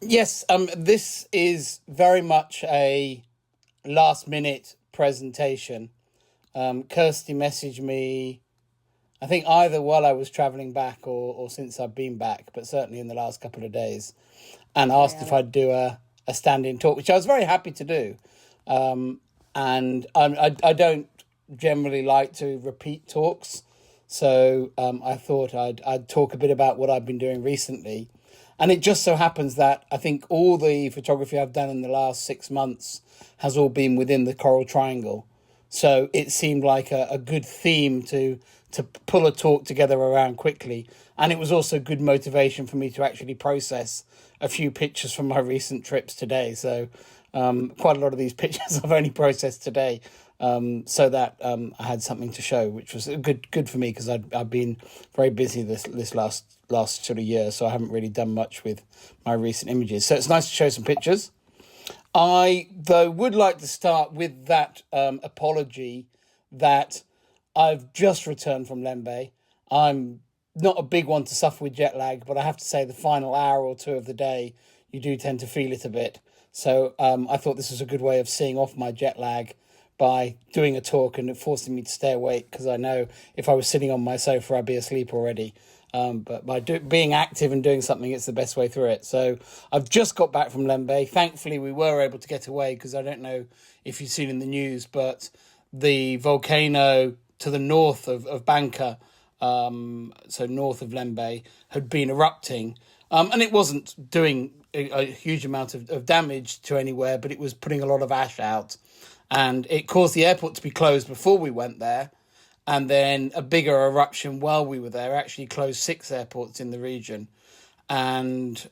Yes, this is very much a last minute presentation. Kirsty messaged me, I think either while I was traveling back or since I've been back, but certainly in the last couple of days, and asked if I'd do a stand-in talk, which I was very happy to do. And I don't generally like to repeat talks, so I thought I'd talk a bit about what I've been doing recently. And it just so happens that I think all the photography I've done in the last 6 months has all been within the Coral Triangle. So it seemed like a good theme to pull a talk together around quickly. And it was also good motivation for me to actually process a few pictures from my recent trips today. So quite a lot of these pictures I've only processed today, so that I had something to show, which was good for me because I've been very busy this last sort of year, so I haven't really done much with my recent images. So it's nice to show some pictures. I, though, would like to start with that apology that I've just returned from Lembeh. I'm not a big one to suffer with jet lag, but I have to say the final hour or two of the day, you do tend to feel it a bit. So I thought this was a good way of seeing off my jet lag by doing a talk and forcing me to stay awake, because I know if I was sitting on my sofa, I'd be asleep already. But by being active and doing something, it's the best way through it. So I've just got back from Lembeh. Thankfully, we were able to get away, because I don't know if you've seen in the news, but the volcano to the north of Bangka, so north of Lembeh, had been erupting. And it wasn't doing a huge amount of damage to anywhere, but it was putting a lot of ash out. And it caused the airport to be closed before we went there. And then a bigger eruption while we were there actually closed 6 airports in the region. And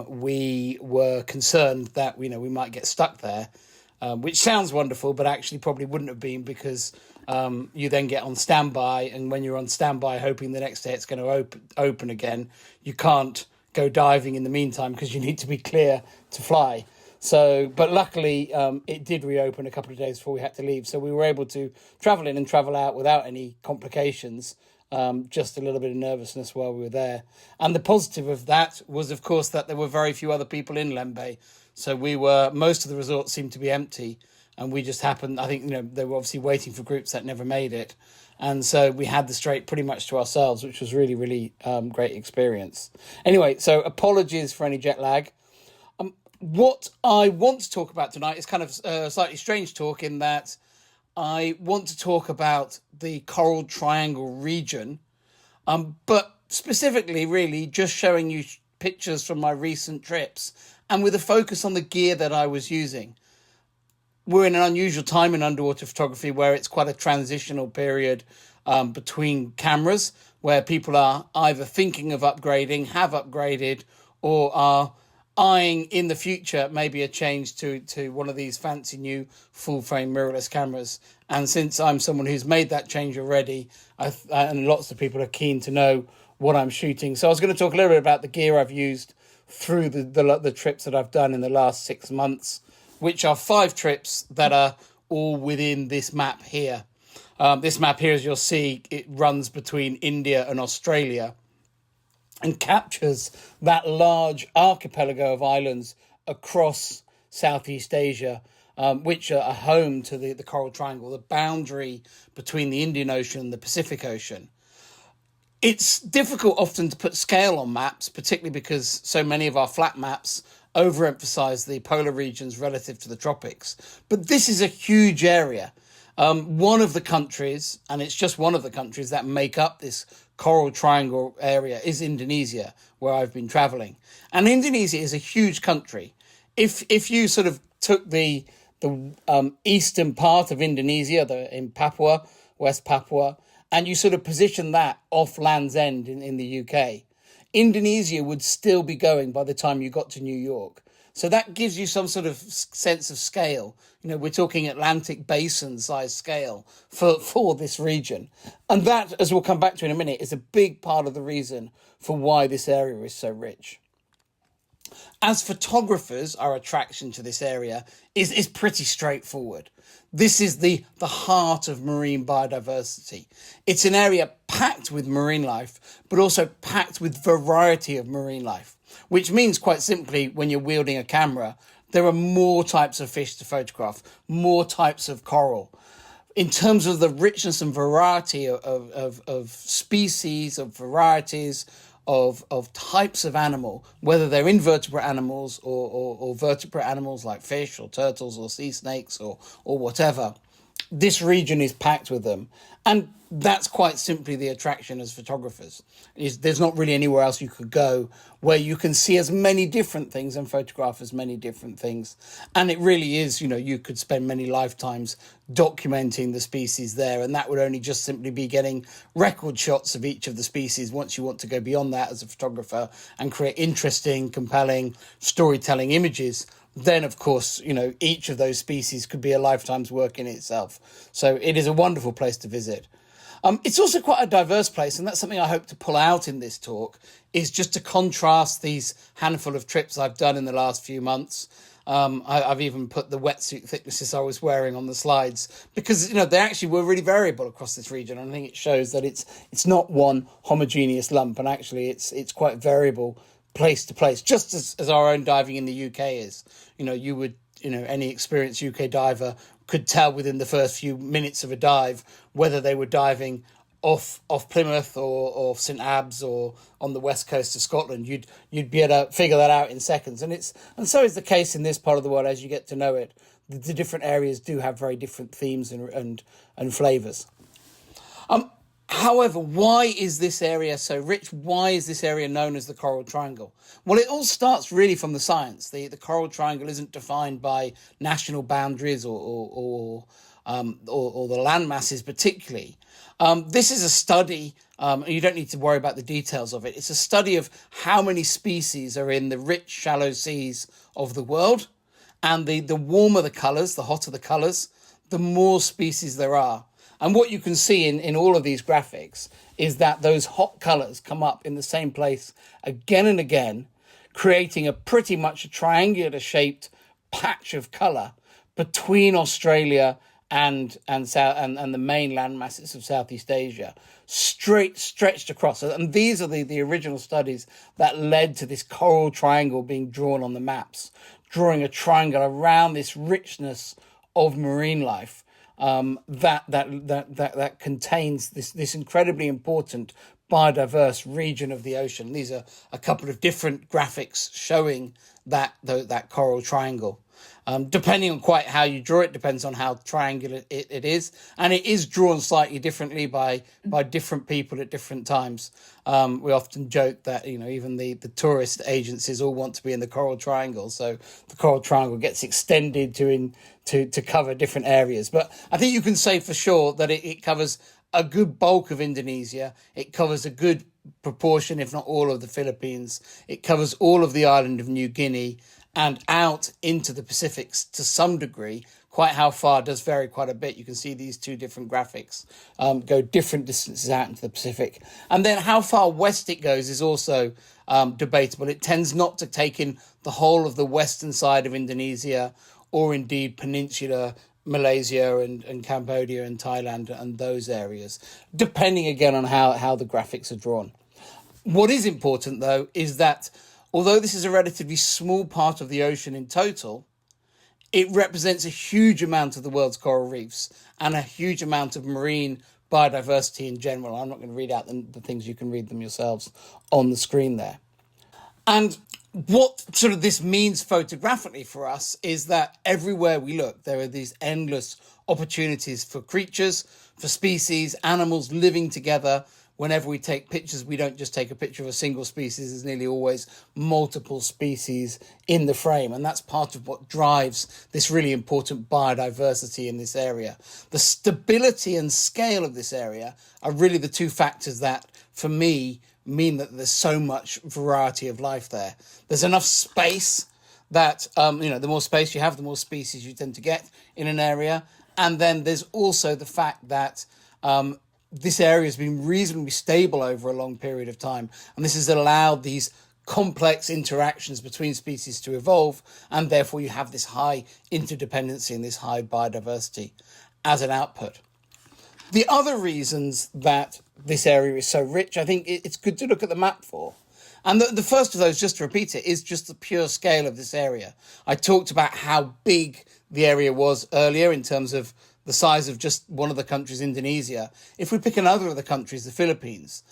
we were concerned that, we might get stuck there, which sounds wonderful, but actually probably wouldn't have been, because you then get on standby. And when you're on standby, hoping the next day it's going to open again, you can't go diving in the meantime because you need to be clear to fly. So, but luckily, it did reopen a couple of days before we had to leave. So we were able to travel in and travel out without any complications, just a little bit of nervousness while we were there. And the positive of that was, of course, that there were very few other people in Lembeh. So most of the resorts seemed to be empty. And we just happened, I think, they were obviously waiting for groups that never made it. And so we had the strait pretty much to ourselves, which was really, really great experience. Anyway, so apologies for any jet lag. What I want to talk about tonight is kind of a slightly strange talk, in that I want to talk about the Coral Triangle region, but specifically really just showing you pictures from my recent trips and with a focus on the gear that I was using. We're in an unusual time in underwater photography where it's quite a transitional period between cameras, where people are either thinking of upgrading, have upgraded, or are eyeing in the future maybe a change to one of these fancy new full-frame mirrorless cameras. And since I'm someone who's made that change already, and lots of people are keen to know what I'm shooting. So I was going to talk a little bit about the gear I've used through the trips that I've done in the last 6 months, which are 5 trips that are all within this map here. This map here, as you'll see, it runs between India and Australia, and captures that large archipelago of islands across Southeast Asia, which are home to the Coral Triangle, the boundary between the Indian Ocean and the Pacific Ocean. It's difficult often to put scale on maps, particularly because so many of our flat maps overemphasize the polar regions relative to the tropics. But this is a huge area. One of the countries, and it's just one of the countries that make up this Coral Triangle area, is Indonesia, where I've been traveling. And Indonesia is a huge country. If you sort of took the eastern part of Indonesia, in Papua, West Papua, and you sort of position that off Land's End in the UK, Indonesia would still be going by the time you got to New York. So that gives you some sort of sense of scale. We're talking Atlantic basin size scale for this region. And that, as we'll come back to in a minute, is a big part of the reason for why this area is so rich. As photographers, our attraction to this area is pretty straightforward. This is the heart of marine biodiversity. It's an area packed with marine life, but also packed with variety of marine life. which means quite simply when you're wielding a camera, there are more types of fish to photograph, more types of coral. In terms of the richness and variety of species, of varieties, of types of animal, whether they're invertebrate animals or vertebrate animals like fish or turtles or sea snakes or whatever, this region is packed with them. And that's quite simply the attraction as photographers. There's not really anywhere else you could go where you can see as many different things and photograph as many different things. And it really is, you could spend many lifetimes documenting the species there, and that would only just simply be getting record shots of each of the species. Once you want to go beyond that as a photographer and create interesting, compelling storytelling images, then of course, each of those species could be a lifetime's work in itself. So it is a wonderful place to visit. It's also quite a diverse place, and that's something I hope to pull out in this talk, is just to contrast these handful of trips I've done in the last few months. I've even put the wetsuit thicknesses I was wearing on the slides because, they actually were really variable across this region. And I think it shows that it's not one homogeneous lump, and actually it's quite variable place to place, just as our own diving in the UK is. Any experienced UK diver could tell within the first few minutes of a dive whether they were diving off Plymouth or St Abbs or on the west coast of Scotland. You'd be able to figure that out in seconds, and so is the case in this part of the world. As you get to know it, the different areas do have very different themes and flavours. However, why is this area so rich? Why is this area known as the Coral Triangle? Well, it all starts really from the science. The Coral Triangle isn't defined by national boundaries or the land masses particularly. This is a study, you don't need to worry about the details of it. It's a study of how many species are in the rich, shallow seas of the world. And the warmer the colours, the hotter the colours, the more species there are. And what you can see in all of these graphics is that those hot colours come up in the same place again and again, creating a pretty much a triangular shaped patch of colour between Australia and the main land masses of Southeast Asia, stretched across. And these are the original studies that led to this coral triangle being drawn on the maps, drawing a triangle around this richness of marine life. That contains this incredibly important biodiverse region of the ocean. These are a couple of different graphics showing that coral triangle. Depending on quite how you draw it, depends on how triangular it is, and it is drawn slightly differently by different people at different times. We often joke that even the tourist agencies all want to be in the Coral Triangle, so the Coral Triangle gets extended to cover different areas. But I think you can say for sure that it covers a good bulk of Indonesia. It covers a good proportion, if not all, of the Philippines. It covers all of the island of New Guinea and out into the Pacific to some degree. Quite how far does vary quite a bit. You can see these two different graphics go different distances out into the Pacific. And then how far west it goes is also debatable. It tends not to take in the whole of the western side of Indonesia or indeed peninsular Malaysia and Cambodia and Thailand and those areas, depending again on how the graphics are drawn. What is important, though, is that although this is a relatively small part of the ocean in total, it represents a huge amount of the world's coral reefs and a huge amount of marine biodiversity in general. I'm not going to read out the things, you can read them yourselves on the screen there. And what sort of this means photographically for us is that everywhere we look, there are these endless opportunities for creatures, for species, animals living together. Whenever we take pictures, we don't just take a picture of a single species. There's nearly always multiple species in the frame. And that's part of what drives this really important biodiversity in this area. The stability and scale of this area are really the two factors that, for me, mean that there's so much variety of life there. There's enough space that, the more space you have, the more species you tend to get in an area. And then there's also the fact that this area has been reasonably stable over a long period of time. And this has allowed these complex interactions between species to evolve. And therefore you have this high interdependency and this high biodiversity as an output. The other reasons that this area is so rich, I think it's good to look at the map for. And the first of those, just to repeat it, is just the pure scale of this area. I talked about how big the area was earlier in terms of the size of just one of the countries, Indonesia. If we pick another of the countries, the Philippines,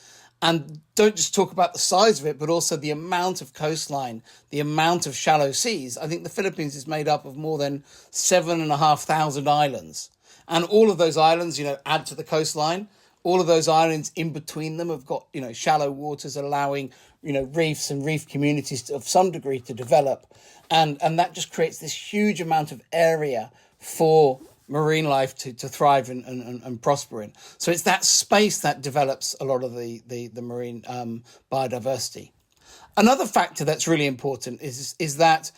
and don't just talk about the size of it, but also the amount of coastline, the amount of shallow seas, I think the Philippines is made up of more than 7,500 islands. And all of those islands, add to the coastline. All of those islands in between them have got, shallow waters allowing, reefs and reef communities of some degree to develop. And that just creates this huge amount of area for marine life to thrive and prosper in. So it's that space that develops a lot of the marine biodiversity. Another factor that's really important is that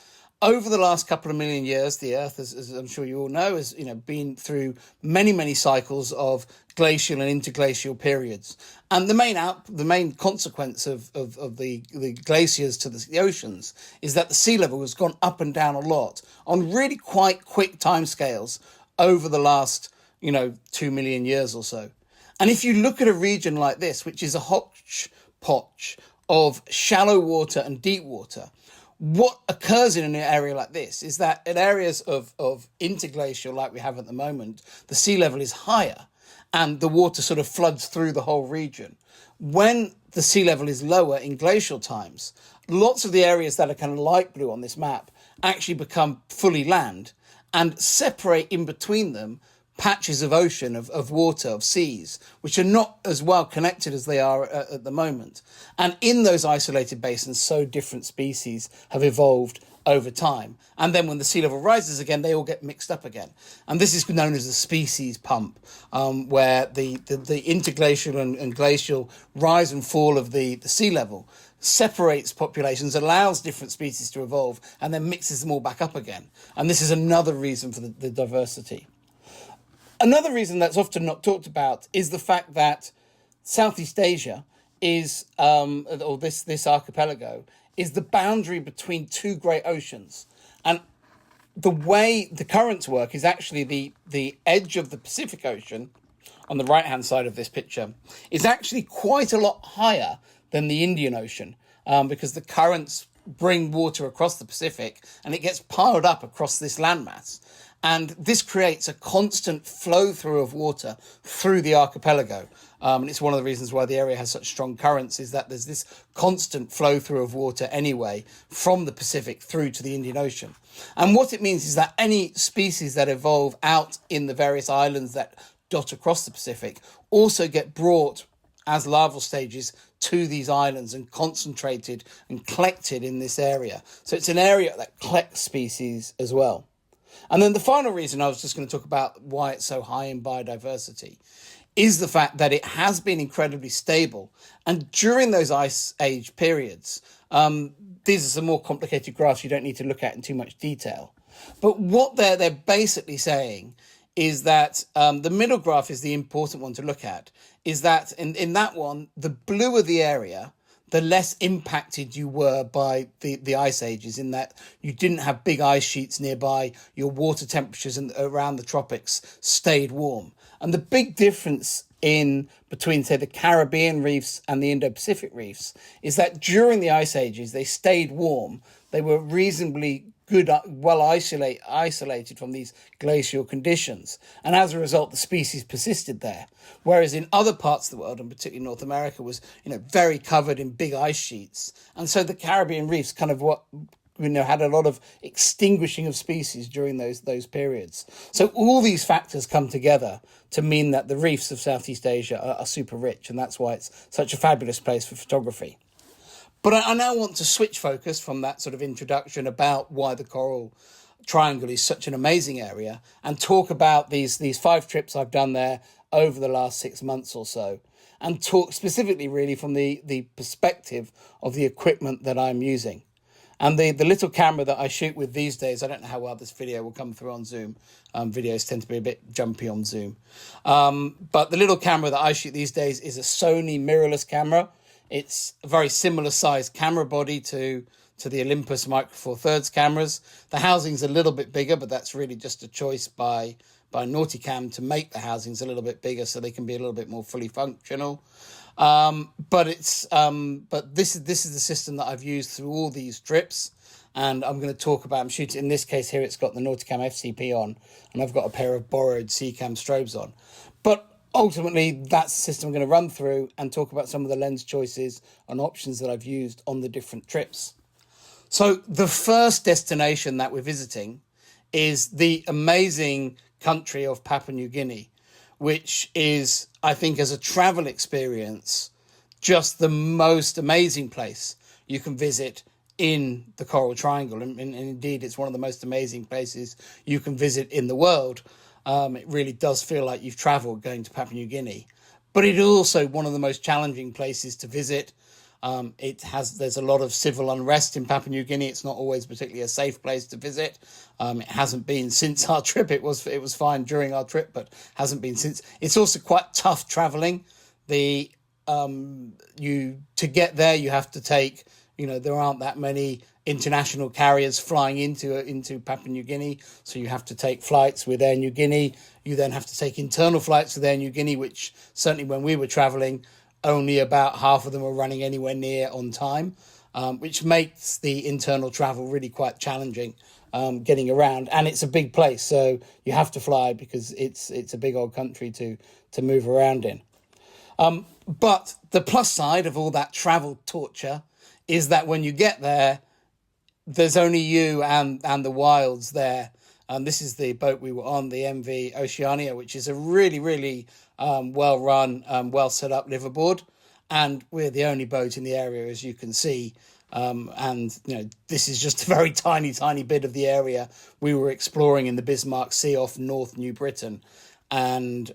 over the last couple of million years, the Earth, as I'm sure you all know, has been through many, many cycles of glacial and interglacial periods. And the main consequence of the glaciers to the oceans is that the sea level has gone up and down a lot on really quite quick timescales over the last 2 million years or so. And if you look at a region like this, which is a hodgepodge of shallow water and deep water, what occurs in an area like this is that in areas of interglacial, like we have at the moment, the sea level is higher and the water sort of floods through the whole region. When the sea level is lower in glacial times, lots of the areas that are kind of light blue on this map actually become fully land and separate in between them patches of ocean, of water, of seas, which are not as well connected as they are at the moment. And in those isolated basins, so different species have evolved over time. And then when the sea level rises again, they all get mixed up again. And this is known as the species pump, where the interglacial and glacial rise and fall of the sea level separates populations, allows different species to evolve, and then mixes them all back up again. And this is another reason for the diversity. Another reason that's often not talked about is the fact that Southeast Asia is, or this archipelago, is the boundary between two great oceans. And the way the currents work is actually the edge of the Pacific Ocean, on the right-hand side of this picture, is actually quite a lot higher than the Indian Ocean, because the currents bring water across the Pacific and it gets piled up across this landmass. And this creates a constant flow through of water through the archipelago. And it's one of the reasons why the area has such strong currents, is that there's this constant flow through of water anyway from the Pacific through to the Indian Ocean. And what it means is that any species that evolve out in the various islands that dot across the Pacific also get brought as larval stages to these islands and concentrated and collected in this area. So it's an area that collects species as well. And then the final reason I was just going to talk about why it's so high in biodiversity is the fact that it has been incredibly stable. And during those ice age periods, these are some more complicated graphs you don't need to look at in too much detail. But what they're basically saying is that the middle graph is the important one to look at, is that in that one, the bluer the area, the less impacted you were by the ice ages, in that you didn't have big ice sheets nearby, your water temperatures around the tropics stayed warm. And the big difference between, say, the Caribbean reefs and the Indo-Pacific reefs is that during the ice ages, they stayed warm. They were reasonably good, well isolated from these glacial conditions. And as a result, the species persisted there. Whereas in other parts of the world, and particularly North America, was, very covered in big ice sheets. And so the Caribbean reefs kind of had a lot of extinguishing of species during those periods. So all these factors come together to mean that the reefs of Southeast Asia are super rich. And that's why it's such a fabulous place for photography. But I now want to switch focus from that sort of introduction about why the Coral Triangle is such an amazing area and talk about these 5 trips I've done there over the last 6 months or so, and talk specifically really from the perspective of the equipment that I'm using. And the little camera that I shoot with these days, I don't know how well this video will come through on Zoom. Videos tend to be a bit jumpy on Zoom. But the little camera that I shoot these days is a Sony mirrorless camera. It's a very similar sized camera body to the Olympus Micro Four Thirds cameras. The housing's a little bit bigger, but that's really just a choice by by Nauticam to make the housings a little bit bigger so they can be a little bit more fully functional. But this is the system that I've used through all these trips, and I'm going to talk about. I'm shooting in this case here. It's got the Nauticam FCP on, and I've got a pair of borrowed Seacam strobes on. But ultimately, that's the system I'm going to run through and talk about some of the lens choices and options that I've used on the different trips. So the first destination that we're visiting is the amazing country of Papua New Guinea, which is, I think, as a travel experience, just the most amazing place you can visit in the Coral Triangle. And indeed, it's one of the most amazing places you can visit in the world. It really does feel like you've traveled going to Papua New Guinea. But it is also one of the most challenging places to visit. There's a lot of civil unrest in Papua New Guinea. It's not always particularly a safe place to visit. It hasn't been since our trip. It was fine during our trip, but hasn't been since. It's also quite tough traveling. To get there, you have to take, there aren't that many international carriers flying into Papua New Guinea, so you have to take flights with Air New Guinea. You then have to take internal flights with Air New Guinea, which certainly when we were traveling, only about half of them are running anywhere near on time, which makes the internal travel really quite challenging getting around. And it's a big place, so you have to fly because it's a big old country to move around in. But the plus side of all that travel torture is that when you get there, there's only you and the wilds there. This is the boat we were on, the MV Oceania, which is a really, really well-run, well-set-up liveaboard. And we're the only boat in the area, as you can see. This is just a very tiny, tiny bit of the area we were exploring in the Bismarck Sea off North New Britain. And,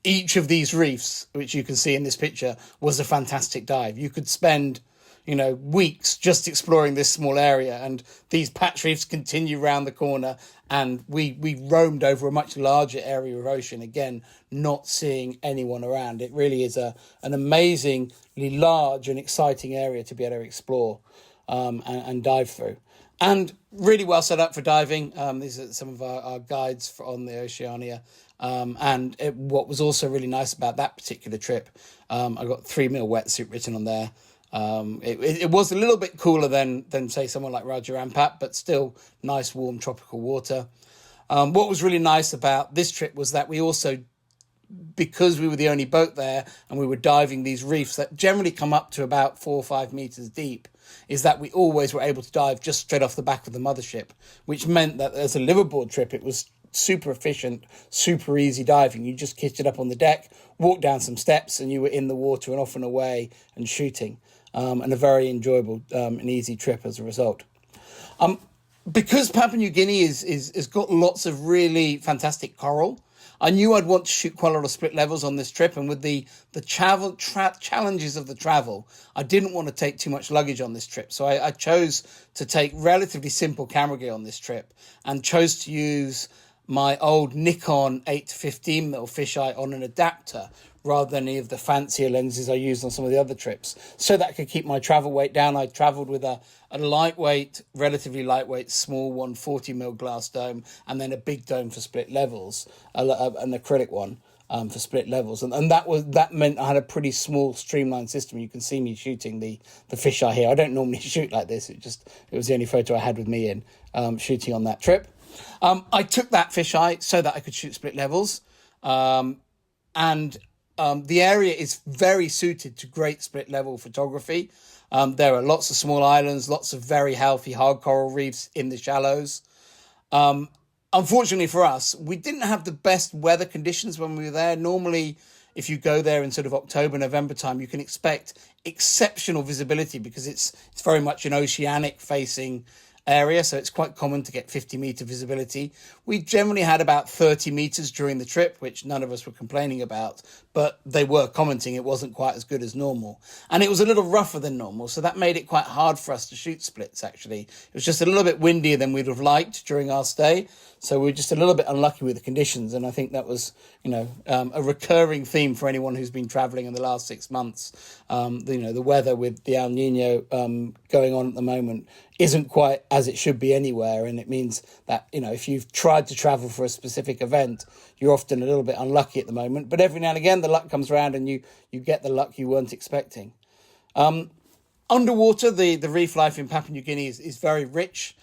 each of these reefs, which you can see in this picture, was a fantastic dive. You could spend weeks just exploring this small area, and these patch reefs continue round the corner, and we roamed over a much larger area of ocean, again, not seeing anyone around. It really is an amazingly large and exciting area to be able to explore and dive through. And really well set up for diving. These are some of our guides on the Oceania. What was also really nice about that particular trip, I got 3mm wetsuit written on there. It was a little bit cooler than say someone like Raja Ampat, but still nice warm tropical water. What was really nice about this trip was that we also, because we were the only boat there and we were diving these reefs that generally come up to about 4 or 5 meters deep, is that we always were able to dive just straight off the back of the mothership, which meant that as a liveaboard trip, it was super efficient, super easy diving. You just kitted up on the deck, walked down some steps, and you were in the water and off and away and shooting. And a very enjoyable and easy trip as a result. Because Papua New Guinea is got lots of really fantastic coral, I knew I'd want to shoot quite a lot of split levels on this trip, and with the challenges of the travel, I didn't want to take too much luggage on this trip. So I chose to take relatively simple camera gear on this trip, and chose to use my old Nikon 8-15mm fisheye on an adapter, rather than any of the fancier lenses I used on some of the other trips, so that I could keep my travel weight down. I travelled with a lightweight, relatively lightweight, small 140mm glass dome, and then a big dome for split levels, an acrylic one for split levels. And that meant I had a pretty small, streamlined system. You can see me shooting the fisheye here. I don't normally shoot like this. It was the only photo I had with me in shooting on that trip. I took that fisheye so that I could shoot split levels. The area is very suited to great split level photography. There are lots of small islands, lots of very healthy hard coral reefs in the shallows. Unfortunately for us, we didn't have the best weather conditions when we were there. Normally, if you go there in sort of October, November time, you can expect exceptional visibility because it's very much an oceanic facing area, so it's quite common to get 50-meter visibility. We generally had about 30 meters during the trip, which none of us were complaining about, but they were commenting it wasn't quite as good as normal. And it was a little rougher than normal, so that made it quite hard for us to shoot splits, actually. It was just a little bit windier than we'd have liked during our stay, so we were just a little bit unlucky with the conditions, and I think that was, a recurring theme for anyone who's been travelling in the last 6 months. The weather with the El Nino going on at the moment isn't quite as it should be anywhere. And it means that, if you've tried to travel for a specific event, you're often a little bit unlucky at the moment. But every now and again, the luck comes around and you get the luck you weren't expecting. Underwater, the reef life in Papua New Guinea is very rich.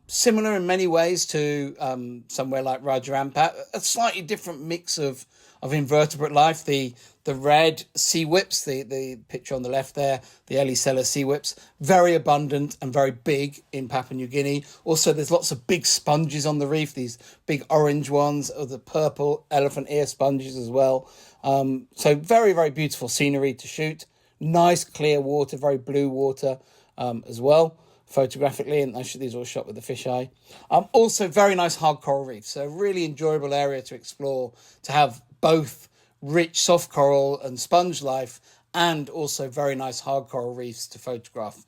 Similar in many ways to somewhere like Raja Ampat, a slightly different mix of invertebrate life. The red sea whips, the picture on the left there, the Elisella sea whips, very abundant and very big in Papua New Guinea. Also, there's lots of big sponges on the reef, these big orange ones, or the purple elephant ear sponges as well. So very, very beautiful scenery to shoot. Nice clear water, very blue water as well, photographically, and these are all shot with the fisheye. Also very nice hard coral reef, so really enjoyable area to explore, to have both rich soft coral and sponge life and also very nice hard coral reefs to photograph.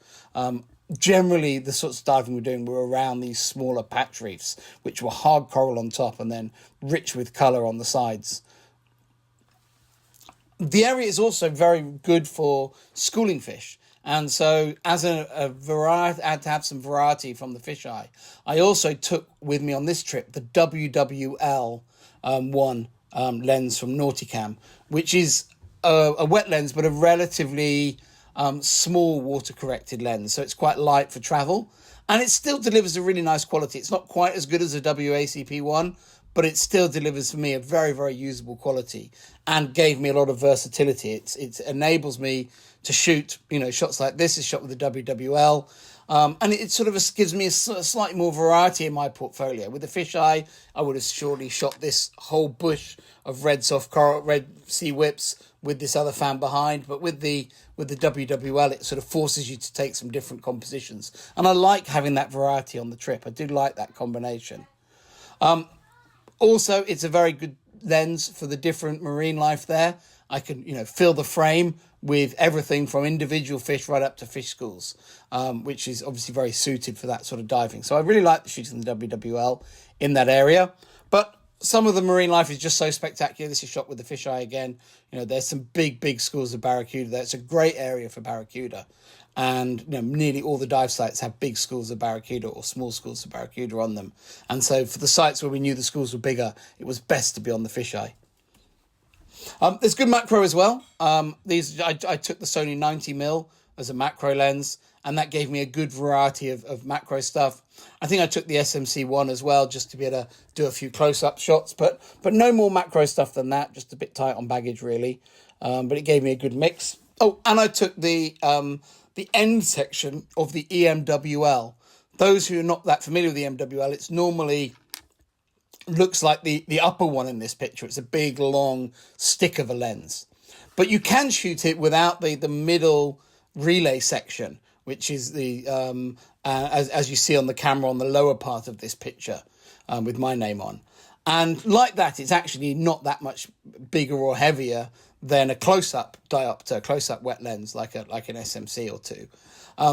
Generally, the sorts of diving we're doing were around these smaller patch reefs, which were hard coral on top and then rich with colour on the sides. The area is also very good for schooling fish. And so as a variety, I had to have some variety from the fisheye. I also took with me on this trip the WWL lens from Nauticam, which is a wet lens, but a relatively small water-corrected lens. So it's quite light for travel. And it still delivers a really nice quality. It's not quite as good as a WACP one, but it still delivers for me a very, very usable quality and gave me a lot of versatility. It enables me to shoot, shots like this is shot with the WWL. And it sort of gives me a slightly more variety in my portfolio. With the fisheye, I would have surely shot this whole bush of red soft coral, red sea whips with this other fan behind. But with the WWL, it sort of forces you to take some different compositions. And I like having that variety on the trip. I do like that combination. Also, it's a very good lens for the different marine life there. I can, fill the frame with everything from individual fish right up to fish schools, which is obviously very suited for that sort of diving. So I really like the shooting the WWL in that area. But some of the marine life is just so spectacular. This is shot with the fisheye again. There's some big schools of barracuda there. It's a great area for barracuda. And nearly all the dive sites have big schools of barracuda or small schools of barracuda on them. And so for the sites where we knew the schools were bigger, it was best to be on the fisheye. There's good macro as well. I took the Sony 90mm as a macro lens, and that gave me a good variety of macro stuff. I think I took the SMC1 as well, just to be able to do a few close-up shots, but no more macro stuff than that, just a bit tight on baggage, really. But it gave me a good mix. Oh, and I took the end section of the EMWL. Those who are not that familiar with the EMWL, it's normally looks like the upper one in this picture. It's a big, long stick of a lens. But you can shoot it without the middle relay section, which is the as you see on the camera on the lower part of this picture with my name on. And like that, it's actually not that much bigger or heavier than a close-up diopter, close-up wet lens like an SMC or two.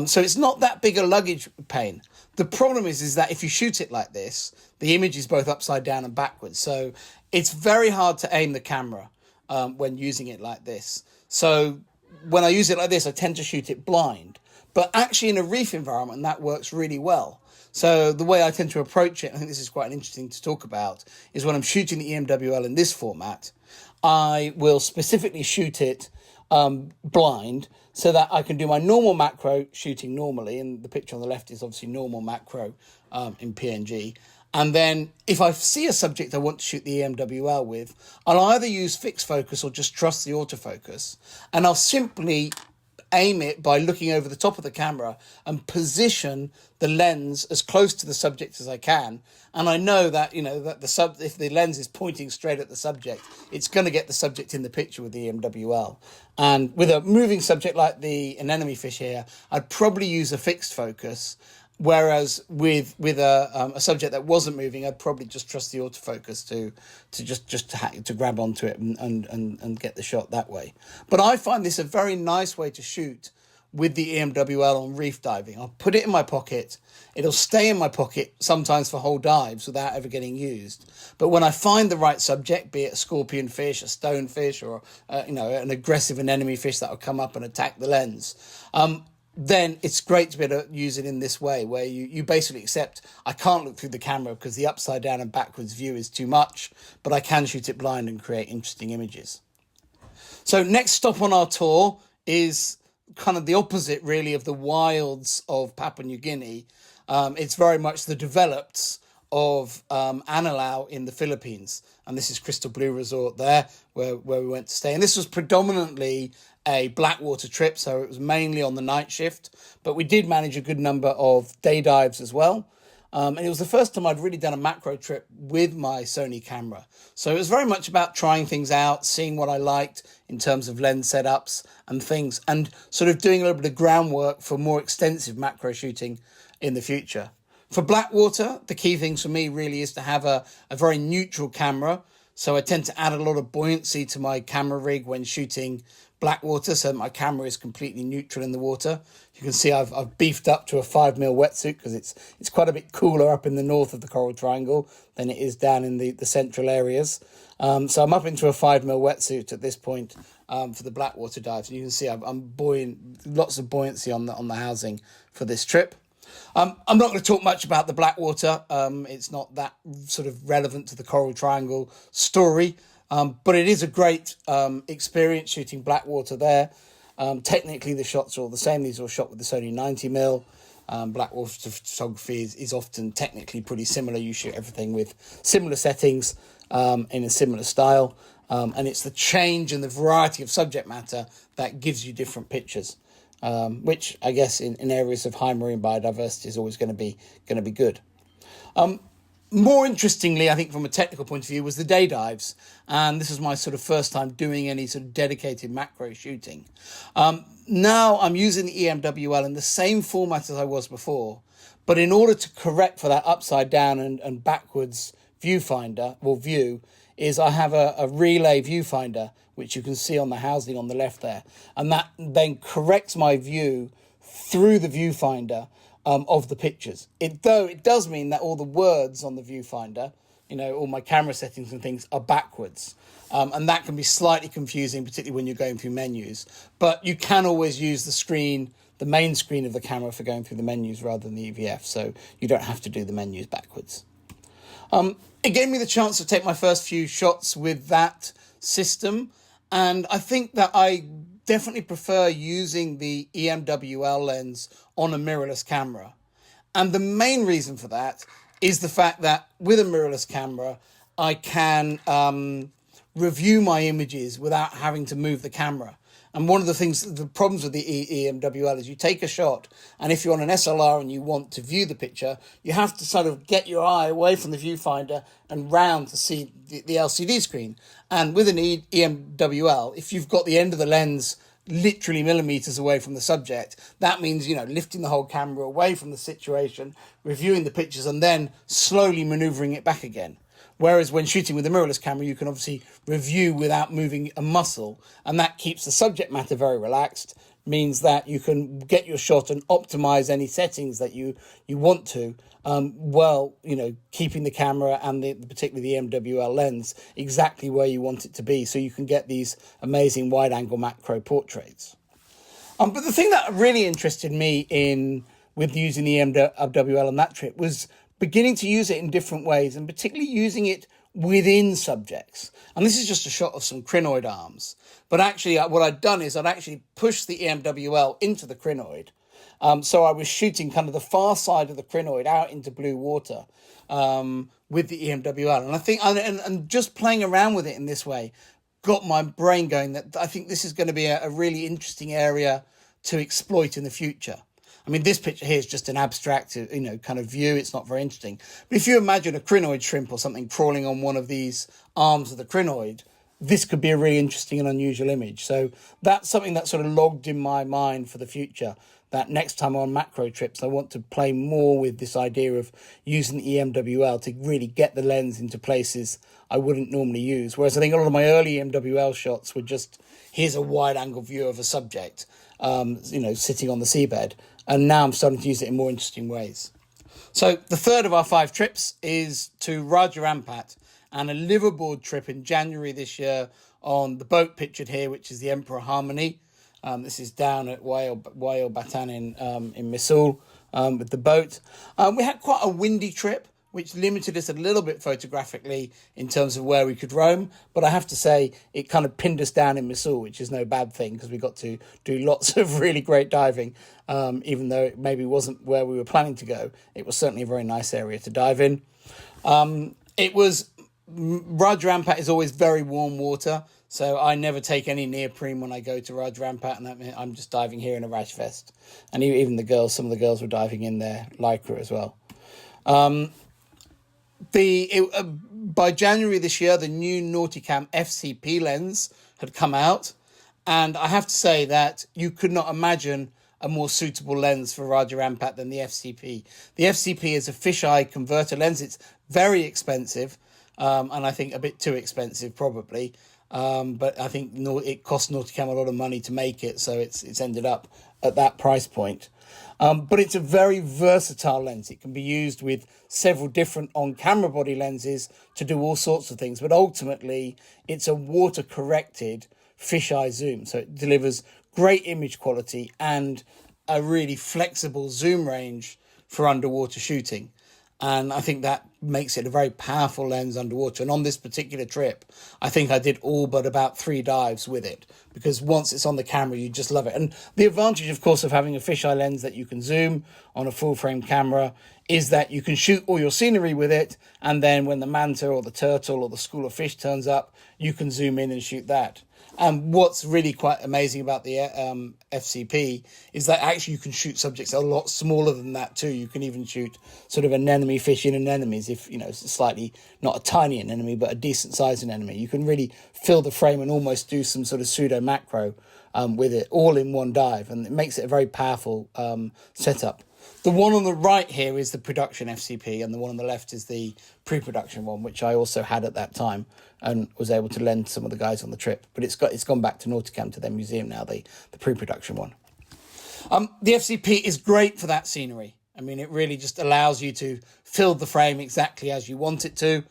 So it's not that big a luggage pain. The problem is that if you shoot it like this, the image is both upside down and backwards. So it's very hard to aim the camera when using it like this. So when I use it like this, I tend to shoot it blind. But actually in a reef environment, that works really well. So the way I tend to approach it, I think this is quite interesting to talk about, is when I'm shooting the EMWL in this format, I will specifically shoot it blind so that I can do my normal macro shooting normally. And the picture on the left is obviously normal macro in PNG. And then if I see a subject I want to shoot the EMWL with, I'll either use fixed focus or just trust the autofocus. And I'll simply aim it by looking over the top of the camera and position the lens as close to the subject as I can. And I know that, that if the lens is pointing straight at the subject, it's going to get the subject in the picture with the EMWL. And with a moving subject like an anemone fish here, I'd probably use a fixed focus. Whereas with a subject that wasn't moving, I'd probably just trust the autofocus to grab onto it and get the shot that way. But I find this a very nice way to shoot with the EMWL on reef diving. I'll put it in my pocket. It'll stay in my pocket sometimes for whole dives without ever getting used. But when I find the right subject, be it a scorpion fish, a stonefish, or an aggressive anemone fish that will come up and attack the lens, then it's great to be able to use it in this way, where you basically accept, I can't look through the camera because the upside down and backwards view is too much, but I can shoot it blind and create interesting images. So next stop on our tour is kind of the opposite, really, of the wilds of Papua New Guinea. It's very much the developed of Anilao in the Philippines. And this is Crystal Blue Resort there, where we went to stay. And this was predominantly a Blackwater trip, so it was mainly on the night shift. But we did manage a good number of day dives as well. And it was the first time I'd really done a macro trip with my Sony camera. So it was very much about trying things out, seeing what I liked in terms of lens setups and things, and sort of doing a little bit of groundwork for more extensive macro shooting in the future. For Blackwater, the key things for me really is to have a very neutral camera. So I tend to add a lot of buoyancy to my camera rig when shooting Blackwater, so that my camera is completely neutral in the water. You can see I've beefed up to a 5mm wetsuit because it's quite a bit cooler up in the north of the Coral Triangle than it is down in the central areas. So I'm up into a 5mm wetsuit at this point for the Blackwater dives. And you can see I'm buoyant, lots of buoyancy on the housing for this trip. I'm not going to talk much about the Blackwater. It's not that sort of relevant to the Coral Triangle story, but it is a great experience shooting Blackwater there. Technically, the shots are all the same. These are all shot with the Sony 90mm. Blackwater photography is often technically pretty similar. You shoot everything with similar settings in a similar style. And it's the change and the variety of subject matter that gives you different pictures. Which I guess in areas of high marine biodiversity is always going to be good. More interestingly, I think from a technical point of view, was the day dives, and this is my sort of first time doing any sort of dedicated macro shooting. Now I'm using the EMWL in the same format as I was before, but in order to correct for that upside down and backwards viewfinder or view, is I have a relay viewfinder, which you can see on the housing on the left there. And that then corrects my view through the viewfinder of the pictures. Though it does mean that all the words on the viewfinder, all my camera settings and things are backwards. And that can be slightly confusing, particularly when you're going through menus. But you can always use the main screen of the camera for going through the menus rather than the EVF. So you don't have to do the menus backwards. It gave me the chance to take my first few shots with that system. And I think that I definitely prefer using the EMWL lens on a mirrorless camera. And the main reason for that is the fact that with a mirrorless camera, I can review my images without having to move the camera. And one of the problems with the EMWL is you take a shot, and if you're on an SLR and you want to view the picture, you have to sort of get your eye away from the viewfinder and round to see the LCD screen. And with an EMWL, if you've got the end of the lens literally millimeters away from the subject, that means, lifting the whole camera away from the situation, reviewing the pictures, and then slowly maneuvering it back again. Whereas when shooting with a mirrorless camera, you can obviously review without moving a muscle, and that keeps the subject matter very relaxed, means that you can get your shot and optimize any settings that you want to, while keeping the camera and particularly the EMWL lens exactly where you want it to be, so you can get these amazing wide-angle macro portraits. But the thing that really interested me with using the EMWL on that trip was beginning to use it in different ways, and particularly using it within subjects. And this is just a shot of some crinoid arms. But actually, what I'd done is I'd actually pushed the EMWL into the crinoid. So I was shooting kind of the far side of the crinoid out into blue water with the EMWL. And I think, and just playing around with it in this way got my brain going that I think this is going to be a really interesting area to exploit in the future. I mean, this picture here is just an abstract, kind of view. It's not very interesting. But if you imagine a crinoid shrimp or something crawling on one of these arms of the crinoid, this could be a really interesting and unusual image. So that's something that's sort of logged in my mind for the future, that next time I'm on macro trips, I want to play more with this idea of using the EMWL to really get the lens into places I wouldn't normally use. Whereas I think a lot of my early EMWL shots were just, here's a wide angle view of a subject, sitting on the seabed. And now I'm starting to use it in more interesting ways. So the third of our 5 trips is to Raja Ampat, and a liveaboard trip in January this year on the boat pictured here, which is the Emperor Harmony. This is down at Whale Batan in Misool with the boat. We had quite a windy trip, which limited us a little bit photographically in terms of where we could roam. But I have to say, it kind of pinned us down in Misool, which is no bad thing because we got to do lots of really great diving. Even though it maybe wasn't where we were planning to go, it was certainly a very nice area to dive in. Raja Ampat is always very warm water, so I never take any neoprene when I go to Raja Ampat, and I'm just diving here in a rash vest. And even some of the girls were diving in their lycra as well. By January this year, the new Nauticam FCP lens had come out, and I have to say that you could not imagine a more suitable lens for Raja Ampat than the FCP. The FCP is a fisheye converter lens. It's very expensive, and I think a bit too expensive probably. But I think it cost Nauticam a lot of money to make it, so it's ended up at that price point. But it's a very versatile lens. It can be used with several different on-camera body lenses to do all sorts of things. But ultimately, it's a water-corrected fisheye zoom. So it delivers great image quality and a really flexible zoom range for underwater shooting. And I think that makes it a very powerful lens underwater. And on this particular trip, I think I did all but about 3 dives with it, because once it's on the camera, you just love it. And the advantage, of course, of having a fisheye lens that you can zoom on a full frame camera is that you can shoot all your scenery with it. And then when the manta or the turtle or the school of fish turns up, you can zoom in and shoot that. And what's really quite amazing about the FCP is that actually you can shoot subjects a lot smaller than that too. You can even shoot sort of anemone fish in anemones, if, it's slightly, not a tiny anemone, but a decent sized anemone. You can really fill the frame and almost do some sort of pseudo macro with it all in one dive. And it makes it a very powerful setup. The one on the right here is the production FCP, and the one on the left is the pre-production one, which I also had at that time and was able to lend some of the guys on the trip. But it's gone back to Nauticam, to their museum now, the pre-production one. The FCP is great for that scenery. I mean, it really just allows you to fill the frame exactly as you want it to,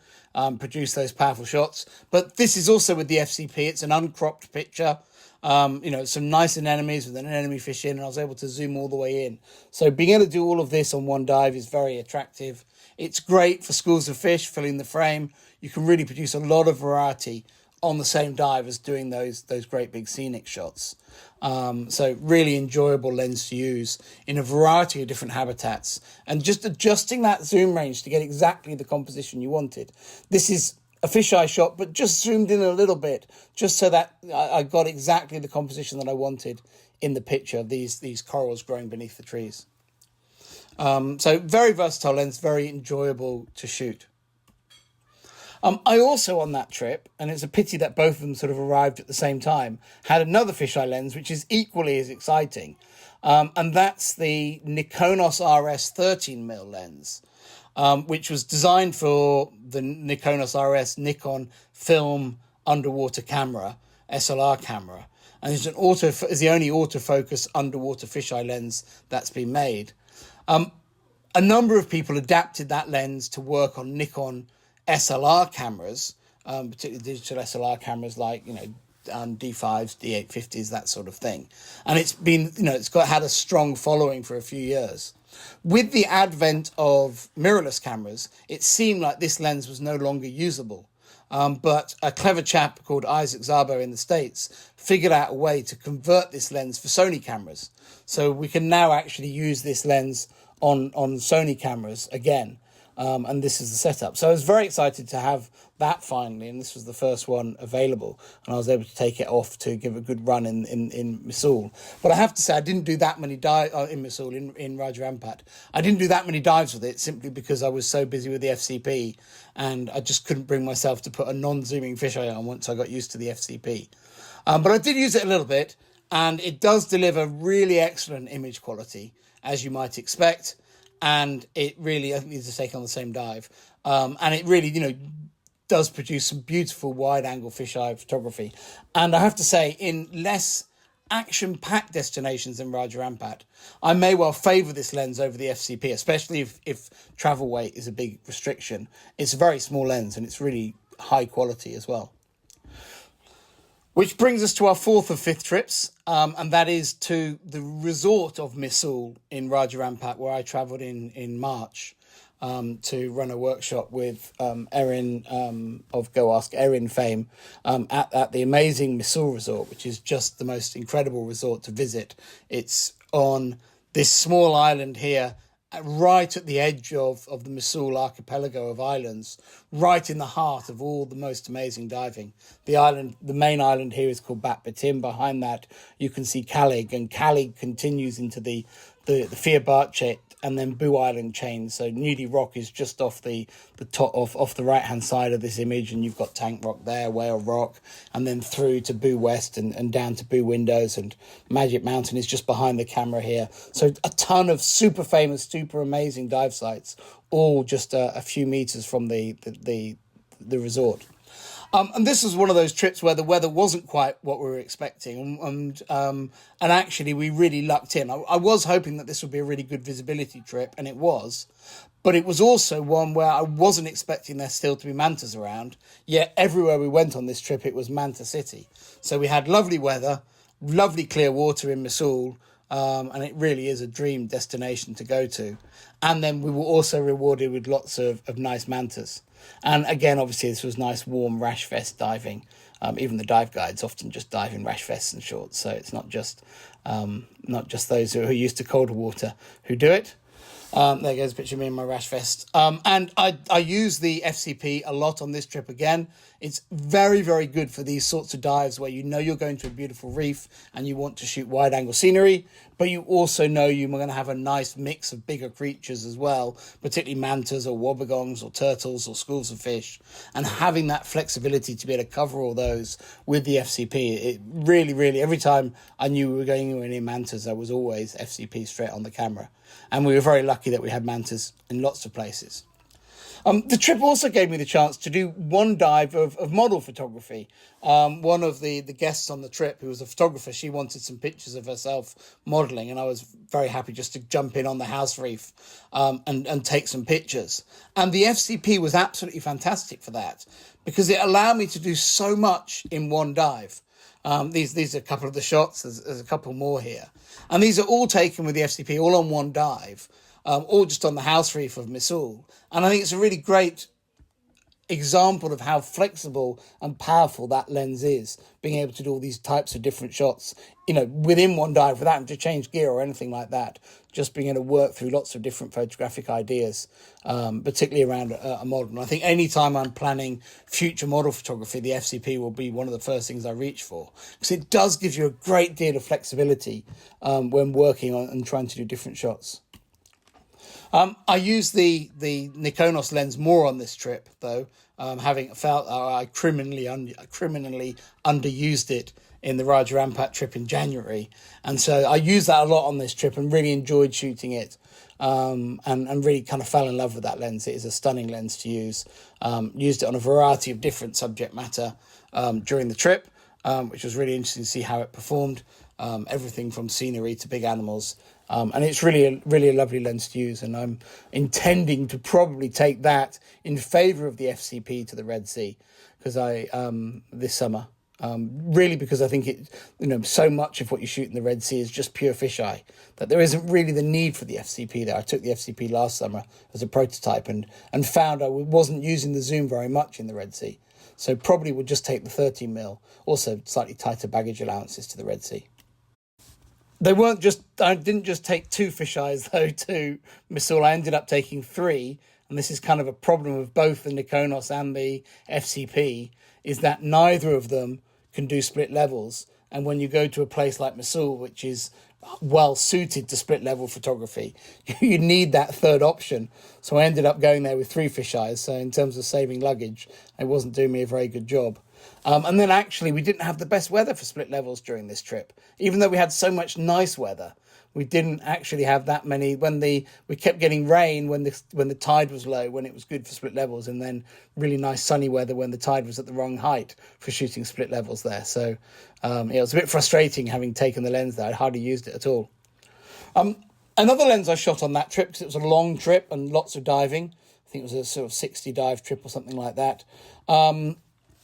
produce those powerful shots. But this is also with the FCP. It's an uncropped picture. Some nice anemones with an anemone fish in, and I was able to zoom all the way in. So being able to do all of this on one dive is very attractive. It's great for schools of fish, filling the frame. You can really produce a lot of variety on the same dive as doing those great big scenic shots. So really enjoyable lens to use in a variety of different habitats, and just adjusting that zoom range to get exactly the composition you wanted. This is a fisheye shot, but just zoomed in a little bit, just so that I got exactly the composition that I wanted in the picture, these corals growing beneath the trees. So very versatile lens, very enjoyable to shoot. I also, on that trip, and it's a pity that both of them sort of arrived at the same time, had another fisheye lens, which is equally as exciting. And that's the Nikonos RS 13mm lens. Which was designed for the Nikonos RS Nikon film underwater camera, SLR camera. And it's the only autofocus underwater fisheye lens that's been made. A number of people adapted that lens to work on Nikon SLR cameras, particularly digital SLR cameras like, D5s, D850s, that sort of thing. And it's been, had a strong following for a few years. With the advent of mirrorless cameras, it seemed like this lens was no longer usable. But a clever chap called Isaac Szabo in the States figured out a way to convert this lens for Sony cameras. So we can now actually use this lens on Sony cameras again. And this is the setup. So I was very excited to have that finally, and this was the first one available, and I was able to take it off to give a good run in Misool. But I have to say, I didn't do that many dives in Misool, in Raja Ampat. I didn't do that many dives with it simply because I was so busy with the FCP, and I just couldn't bring myself to put a non-zooming fisheye on once I got used to the FCP. But I did use it a little bit, and it does deliver really excellent image quality, as you might expect. And it really, I think these are taken on the same dive. And it really, does produce some beautiful wide-angle fisheye photography. And I have to say, in less action-packed destinations than Raja Ampat, I may well favour this lens over the FCP, especially if travel weight is a big restriction. It's a very small lens, and it's really high quality as well. Which brings us to our fourth of fifth trips, and that is to the resort of Misool in Raja Ampat, where I travelled in March to run a workshop with Erin of Go Ask Erin fame at the amazing Misool resort, which is just the most incredible resort to visit. It's on this small island here, right at the edge of the Misool archipelago of islands, right in the heart of all the most amazing diving. The main island here is called Batbatim. Behind that, you can see Calig, and Calig continues into the Fearbart and then Boo Island chain. So Nudie Rock is just off the top off the right hand side of this image, and you've got Tank Rock there, Whale Rock, and then through to Boo West and down to Boo Windows, and Magic Mountain is just behind the camera here. So a ton of super famous, super amazing dive sites, all just a few meters from the resort. And this was one of those trips where the weather wasn't quite what we were expecting, and actually we really lucked in. I was hoping that this would be a really good visibility trip, and it was, but it was also one where I wasn't expecting there still to be mantas around, yet everywhere we went on this trip it was Manta City. So we had lovely weather, lovely clear water in Misool, and it really is a dream destination to go to. And then we were also rewarded with lots of nice mantas. And again, obviously, this was nice, warm rash vest diving. Even the dive guides often just dive in rash vests and shorts. So it's not just those who are used to colder water who do it. There goes a picture of me in my rash vest. And I use the FCP a lot on this trip again. It's very, very good for these sorts of dives where you know you're going to a beautiful reef and you want to shoot wide angle scenery, but you also know you're going to have a nice mix of bigger creatures as well, particularly mantas or wobbegongs or turtles or schools of fish. And having that flexibility to be able to cover all those with the FCP, it really, really, every time I knew we were going anywhere near mantas, there was always FCP straight on the camera. And we were very lucky that we had mantas in lots of places. The trip also gave me the chance to do one dive of model photography. One of the guests on the trip, who was a photographer, she wanted some pictures of herself modelling, and I was very happy just to jump in on the house reef and take some pictures. And the FCP was absolutely fantastic for that, because it allowed me to do so much in one dive. These are a couple of the shots. There's a couple more here. And these are all taken with the FCP, all on one dive, all just on the house reef of Misool. And I think it's a really great example of how flexible and powerful that lens is, being able to do all these types of different shots, within one dive without having to change gear or anything like that. Just being able to work through lots of different photographic ideas, particularly around a model. And I think any time I'm planning future model photography, the FCP will be one of the first things I reach for, because it does give you a great deal of flexibility when working on and trying to do different shots. I used the Nikonos lens more on this trip, though, having felt I criminally underused it in the Raja Ampat trip in January. And so I used that a lot on this trip and really enjoyed shooting it, and really kind of fell in love with that lens. It is a stunning lens to use. Used it on a variety of different subject matter during the trip, which was really interesting to see how it performed. Everything from scenery to big animals. And it's really a lovely lens to use, and I'm intending to probably take that in favour of the FCP to the Red Sea, because this summer, really, because I think it, so much of what you shoot in the Red Sea is just pure fisheye, that there isn't really the need for the FCP there. I took the FCP last summer as a prototype and found I wasn't using the zoom very much in the Red Sea, so probably would just take the 13mm, also slightly tighter baggage allowances to the Red Sea. I didn't just take 2 fisheyes though to Misool. I ended up taking 3, and this is kind of a problem of both the Nikonos and the FCP, is that neither of them can do split levels. And when you go to a place like Misool, which is well suited to split level photography, you need that third option. So I ended up going there with 3 fisheyes. So in terms of saving luggage, it wasn't doing me a very good job. And then actually we didn't have the best weather for split levels during this trip. Even though we had so much nice weather, we didn't actually have that many. We kept getting rain when the tide was low, when it was good for split levels, and then really nice sunny weather when the tide was at the wrong height for shooting split levels there. So it was a bit frustrating having taken the lens there. I'd hardly used it at all. Another lens I shot on that trip, because it was a long trip and lots of diving, I think it was a sort of 60 dive trip or something like that,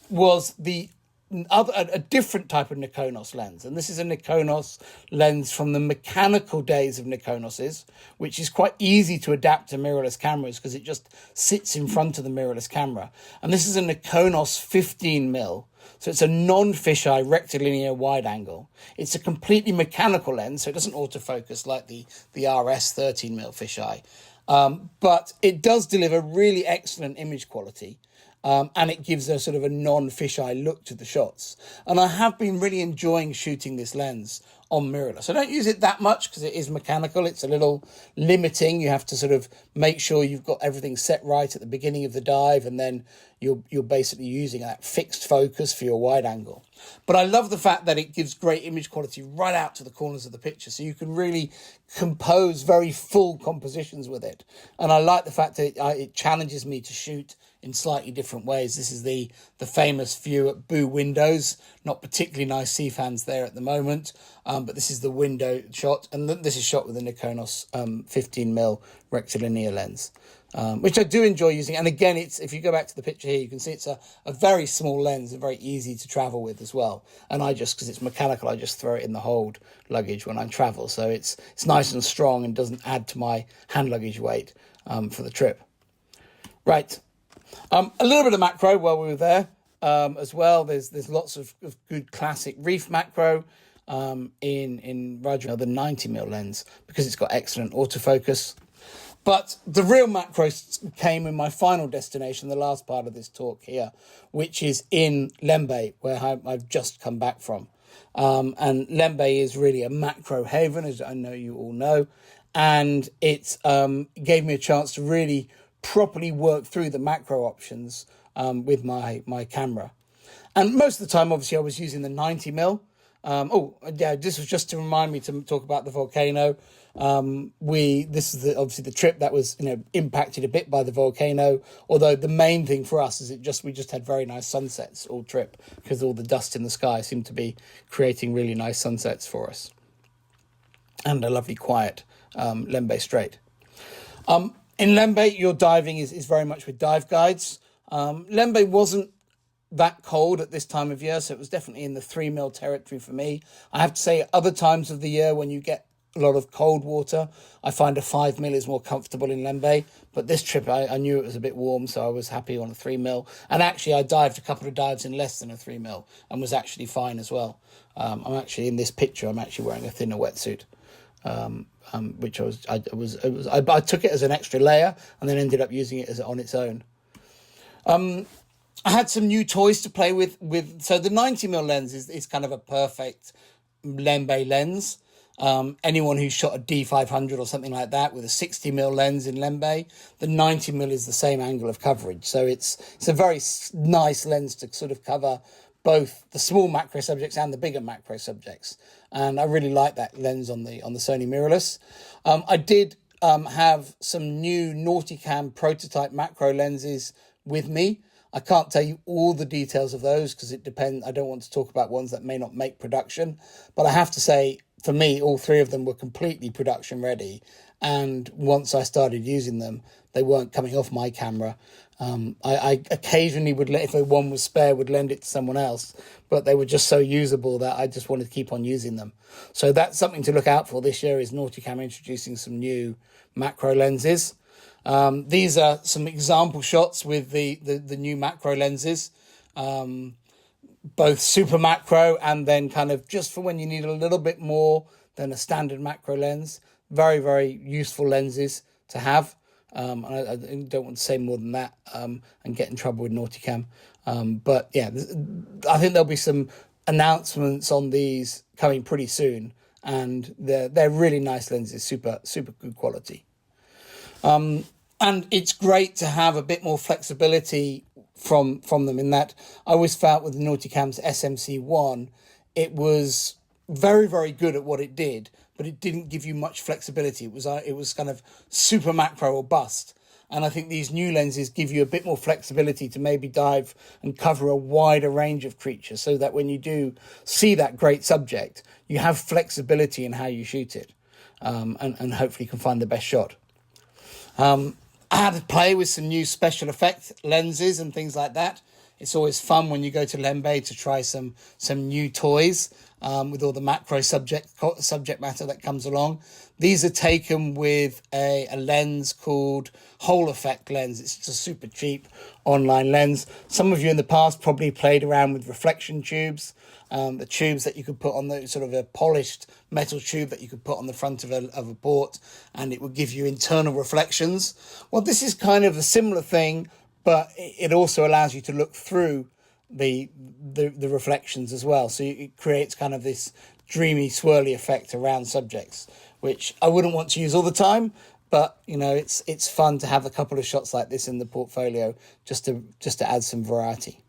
was the a different type of Nikonos lens, and this is a Nikonos lens from the mechanical days of Nikonos's, which is quite easy to adapt to mirrorless cameras because it just sits in front of the mirrorless camera. And this is a Nikonos 15mm, so it's a non-fisheye rectilinear wide angle. It's a completely mechanical lens, so it doesn't autofocus like the RS 13mm fisheye, but it does deliver really excellent image quality. And it gives a sort of a non-fisheye look to the shots. And I have been really enjoying shooting this lens on mirrorless. I don't use it that much because it is mechanical. It's a little limiting. You have to sort of make sure you've got everything set right at the beginning of the dive, and then you're basically using that fixed focus for your wide angle. But I love the fact that it gives great image quality right out to the corners of the picture, so you can really compose very full compositions with it. And I like the fact that it challenges me to shoot in slightly different ways. This is the famous view at Boo Windows. Not particularly nice sea fans there at the moment, but this is the window shot, and this is shot with a Nikonos 15mm rectilinear lens, which I do enjoy using. And again, it's, if you go back to the picture here, you can see it's a very small lens and very easy to travel with as well. And I just, because it's mechanical, I just throw it in the hold luggage when I travel, so it's nice and strong and doesn't add to my hand luggage weight for the trip. Right. A little bit of macro while we were there as well. There's lots of good classic reef macro in Roger, the 90mm lens, because it's got excellent autofocus. But the real macros came in my final destination, the last part of this talk here, which is in Lembeh, where I've just come back from. And Lembeh is really a macro haven, as I know you all know. And it gave me a chance to really properly work through the macro options with my camera. And most of the time, obviously, I was using the 90mm. This was just to remind me to talk about the volcano. This is obviously the trip that was impacted a bit by the volcano, although the main thing for us is we just had very nice sunsets all trip, because all the dust in the sky seemed to be creating really nice sunsets for us. And a lovely quiet Lembeh Strait. In Lembeh, your diving is very much with dive guides. Lembeh wasn't that cold at this time of year, so it was definitely in the 3mm territory for me. I have to say, other times of the year when you get a lot of cold water, I find a 5mm is more comfortable in Lembeh. But this trip, I knew it was a bit warm, so I was happy on a 3mm. And actually, I dived a couple of dives in less than a 3mm and was actually fine as well. I'm actually, in this picture, I'm actually wearing a thinner wetsuit. Which I took it as an extra layer and then ended up using it on its own. I had some new toys to play with. So the 90mm lens is kind of a perfect Lembeh lens. Anyone who's shot a D500 or something like that with a 60mm lens in Lembeh, the 90mm is the same angle of coverage. So it's a very nice lens to sort of cover both the small macro subjects and the bigger macro subjects. And I really like that lens on the Sony mirrorless. I did have some new Nauticam prototype macro lenses with me. I can't tell you all the details of those because it depends. I don't want to talk about ones that may not make production. But I have to say, for me, all three of them were completely production ready. And once I started using them, they weren't coming off my camera. I occasionally would, if one was spare, would lend it to someone else, but they were just so usable that I just wanted to keep on using them. So that's something to look out for this year, is Nauticam introducing some new macro lenses. These are some example shots with the new macro lenses, both super macro and then kind of just for when you need a little bit more than a standard macro lens. Very, very useful lenses to have. I don't want to say more than that and get in trouble with Nauticam. But yeah, I think there'll be some announcements on these coming pretty soon. And they're really nice lenses, super, super good quality. And it's great to have a bit more flexibility from them, in that I always felt with the Nauticam's SMC1, it was very, very good at what it did, but it didn't give you much flexibility. It was kind of super macro or bust. And I think these new lenses give you a bit more flexibility to maybe dive and cover a wider range of creatures, so that when you do see that great subject, you have flexibility in how you shoot it, and hopefully can find the best shot. I had to play with some new special effect lenses and things like that. It's always fun when you go to Lembeh to try some new toys with all the macro subject matter that comes along. These are taken with a lens called Whole Effect lens. It's just a super cheap online lens. Some of you in the past probably played around with reflection tubes, the tubes that you could put on the sort of a polished metal tube that you could put on the front of a port, and it would give you internal reflections. Well, this is kind of a similar thing, but it also allows you to look through the reflections as well. So it creates kind of this dreamy, swirly effect around subjects, which I wouldn't want to use all the time, but you know, it's fun to have a couple of shots like this in the portfolio just to add some variety.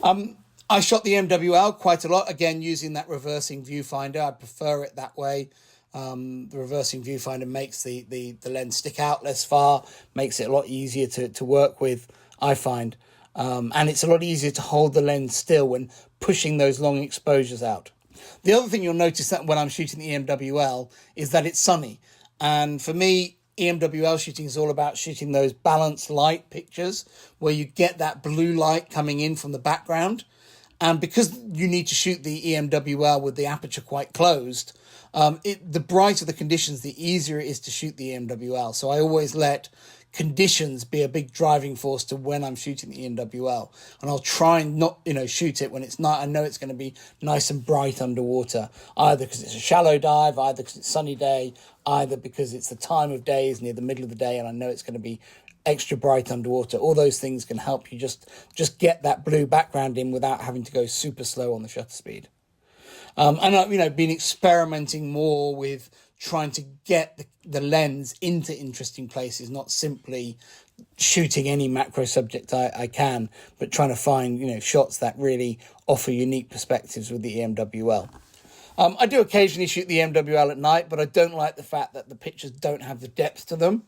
I shot the EMWL quite a lot, again using that reversing viewfinder. I prefer it that way. The reversing viewfinder makes the lens stick out less far, makes it a lot easier to work with, I find. And it's a lot easier to hold the lens still when pushing those long exposures out. The other thing you'll notice that when I'm shooting the EMWL is that it's sunny. And for me, EMWL shooting is all about shooting those balanced light pictures where you get that blue light coming in from the background. And because you need to shoot the EMWL with the aperture quite closed, the brighter the conditions, the easier it is to shoot the EMWL. So I always let conditions be a big driving force to when I'm shooting the EMWL, and I'll try and not shoot it when it's not. I know it's going to be nice and bright underwater, either because it's a shallow dive, either because it's sunny day, either because it's the time of day is near the middle of the day and I know it's going to be extra bright underwater. All those things can help you just get that blue background in without having to go super slow on the shutter speed. And I've been experimenting more with trying to get the lens into interesting places, not simply shooting any macro subject I can, but trying to find, shots that really offer unique perspectives with the EMWL. I do occasionally shoot the EMWL at night, but I don't like the fact that the pictures don't have the depth to them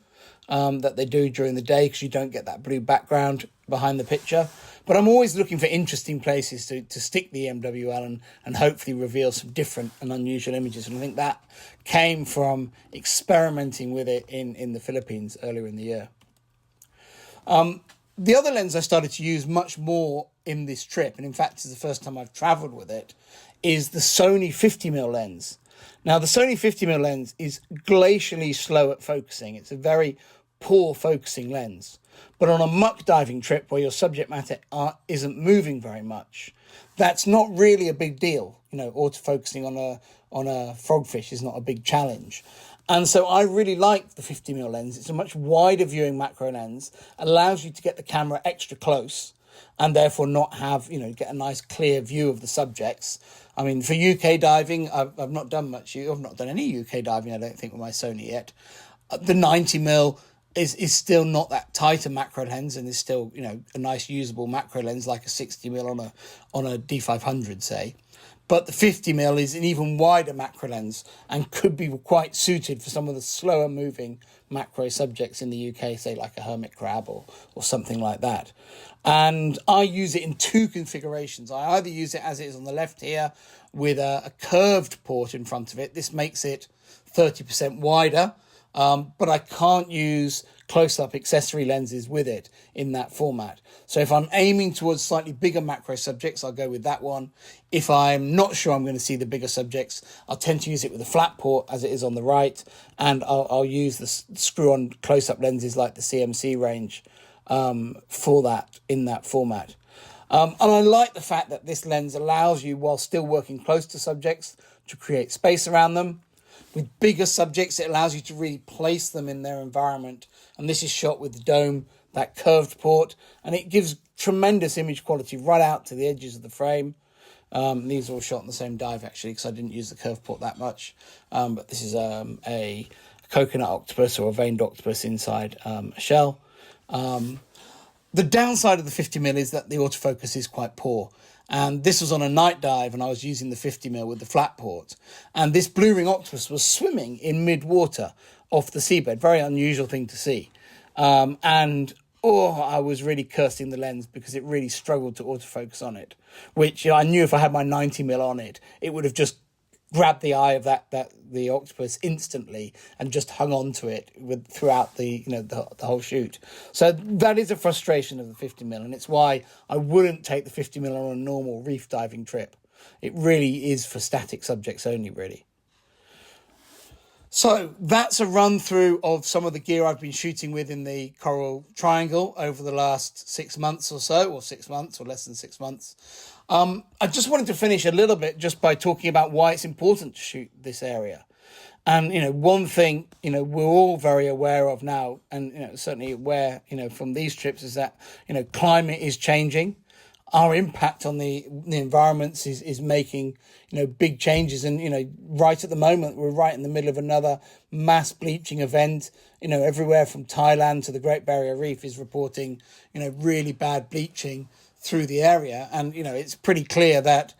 that they do during the day, because you don't get that blue background behind the picture. But I'm always looking for interesting places to stick the EMWL and hopefully reveal some different and unusual images. And I think that came from experimenting with it in the Philippines earlier in the year. The other lens I started to use much more in this trip, and in fact it's the first time I've travelled with it, is the Sony 50mm lens. Now, the Sony 50mm lens is glacially slow at focusing. It's a very poor focusing lens. But on a muck diving trip where your subject matter isn't moving very much, that's not really a big deal. Autofocusing on a frogfish is not a big challenge. And so I really like the 50mm lens. It's a much wider viewing macro lens, allows you to get the camera extra close and therefore not have, get a nice clear view of the subjects. I mean, for UK diving, I've not done much. I've not done any UK diving, I don't think, with my Sony yet. The 90mm is still not that tight a macro lens, and is still, a nice usable macro lens like a 60mm on a D500, say. But the 50mm is an even wider macro lens and could be quite suited for some of the slower moving macro subjects in the UK, say like a hermit crab or something like that. And I use it in two configurations. I either use it as it is on the left here with a curved port in front of it. This makes it 30% wider, but I can't use close-up accessory lenses with it in that format. So if I'm aiming towards slightly bigger macro subjects, I'll go with that one. If I'm not sure I'm going to see the bigger subjects, I'll tend to use it with a flat port as it is on the right, and I'll use the screw-on close-up lenses like the CMC range for that in that format. And I like the fact that this lens allows you, while still working close to subjects, to create space around them. With bigger subjects, it allows you to really place them in their environment. And this is shot with the dome, that curved port, and it gives tremendous image quality right out to the edges of the frame. These are all shot in the same dive, actually, because I didn't use the curved port that much. But this is a coconut octopus or a veined octopus inside a shell. The downside of the 50mm is that the autofocus is quite poor. And this was on a night dive, and I was using the 50mm with the flat port. And this blue ring octopus was swimming in mid-water off the seabed. Very unusual thing to see. I was really cursing the lens because it really struggled to autofocus on it. Which I knew if I had my 90mm on it, it would have just grabbed the eye of the octopus instantly and just hung on to it throughout the whole shoot. So that is a frustration of the 50 mil, and it's why I wouldn't take the 50 mil on a normal reef diving trip. It really is for static subjects only, really. So that's a run through of some of the gear I've been shooting with in the Coral Triangle over the last 6 months or so, or 6 months, or less than 6 months. I just wanted to finish a little bit just by talking about why it's important to shoot this area. And, one thing, we're all very aware of now, and, certainly aware, from these trips, is that, climate is changing. Our impact on the environments is making, big changes. And, right at the moment, we're right in the middle of another mass bleaching event. Everywhere from Thailand to the Great Barrier Reef is reporting, really bad bleaching through the area. And, it's pretty clear that,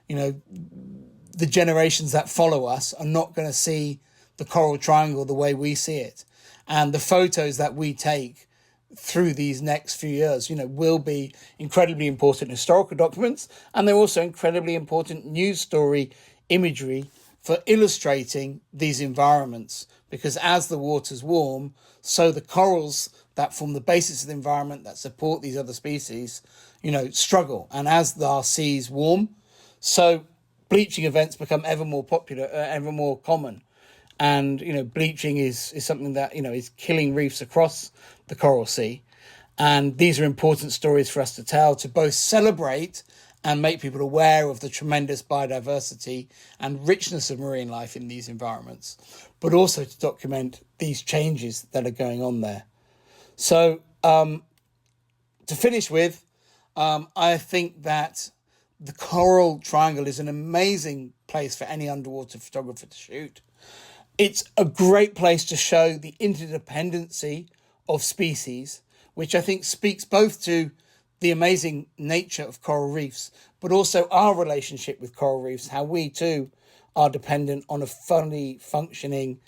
the generations that follow us are not going to see the Coral Triangle the way we see it. And the photos that we take through these next few years, will be incredibly important historical documents, and they're also incredibly important news story imagery for illustrating these environments, because as the waters warm, so the corals that form the basis of the environment that support these other species, struggle. And as our seas warm, so bleaching events become ever more popular, ever more common. And, bleaching is something that, is killing reefs across the Coral Sea. And these are important stories for us to tell, to both celebrate and make people aware of the tremendous biodiversity and richness of marine life in these environments, but also to document these changes that are going on there. So to finish with, I think that the Coral Triangle is an amazing place for any underwater photographer to shoot. It's a great place to show the interdependency of species, which I think speaks both to the amazing nature of coral reefs, but also our relationship with coral reefs, how we too are dependent on a fully functioning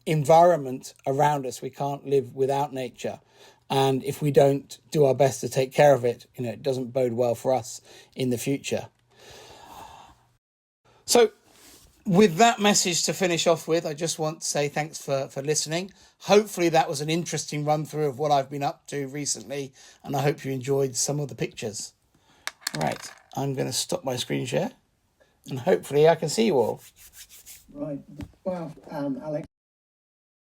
environment around us. We can't live without nature. And if we don't do our best to take care of it, it doesn't bode well for us in the future. So with that message to finish off with, I just want to say thanks for listening. Hopefully that was an interesting run through of what I've been up to recently, and I hope you enjoyed some of the pictures. Right, I'm going to stop my screen share, and hopefully I can see you all. Right, well, Alex.